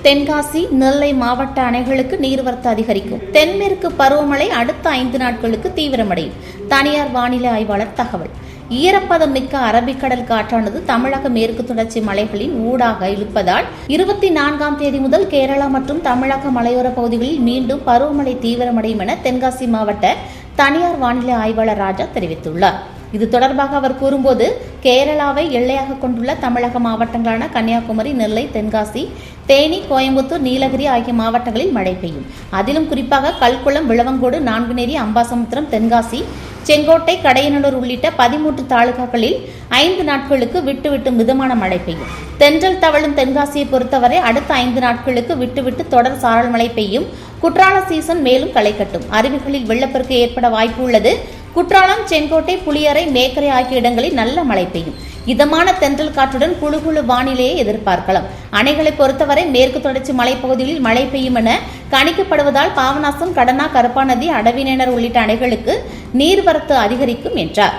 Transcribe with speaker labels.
Speaker 1: தென்காசி, நெல்லை மாவட்ட அணைகளுக்கு நீர்வரத்து அதிகரிக்கும். தென்மேற்கு பருவமழை அடுத்த 5 நாட்களுக்கு தீவிரமடையும். தனியார் வானிலை ஆய்வாளர் தகவல். ஈரப்பதம் மிக்க அரபிக்கடல் காற்றானது தமிழக மேற்கு தொடர்ச்சி மலைகளின் ஊடாக இழுப்பதால் 24ஆம் தேதி முதல் கேரளா மற்றும் தமிழக மலையோர பகுதிகளில் மீண்டும் பருவமழை தீவிரமடையும் என தென்காசி மாவட்ட தனியார் வானிலை ஆய்வாளர் ராஜா தெரிவித்துள்ளார். இது தொடர்பாக அவர் கூறும்போது, கேரளாவை எல்லையாக கொண்டுள்ள தமிழக மாவட்டங்களான கன்னியாகுமரி, நெல்லை, தென்காசி, தேனி, கோயம்புத்தூர், நீலகிரி ஆகிய மாவட்டங்களில் மழை பெய்யும். அதிலும் குறிப்பாக கல்குளம், விளவங்கோடு, நான்குநேரி, அம்பாசமுத்திரம், தென்காசி, செங்கோட்டை, கடையநல்லூர் உள்ளிட்ட 13 தாலுகாக்களில் 5 நாட்களுக்கு விட்டுவிட்டு மிதமான மழை பெய்யும். தென்றல் தவழும் தென்காசியை பொறுத்தவரை அடுத்த 5 நாட்களுக்கு விட்டுவிட்டு தொடர் சாரல் மழை பெய்யும். குற்றால சீசன் மேலும் களை கட்டும். அருவிகளில் வெள்ளப்பெருக்கு ஏற்பட வாய்ப்பு உள்ளது. குற்றாலம், செங்கோட்டை, புளியரை, மேக்கரை ஆகிய இடங்களில் நல்ல மழை பெய்யும். இதமான தென்றல் காற்றுடன் குழு வானிலையை எதிர்பார்க்கலாம். அணைகளை பொறுத்தவரை மேற்கு தொடர்ச்சி மலைப்பகுதிகளில் மழை பெய்யும் என கணிக்கப்படுவதால் பாபநாசம், கடனா, கருப்பாநதி, அடவிநேனர் உள்ளிட்ட அணைகளுக்கு நீர்வரத்து அதிகரிக்கும் என்றார்.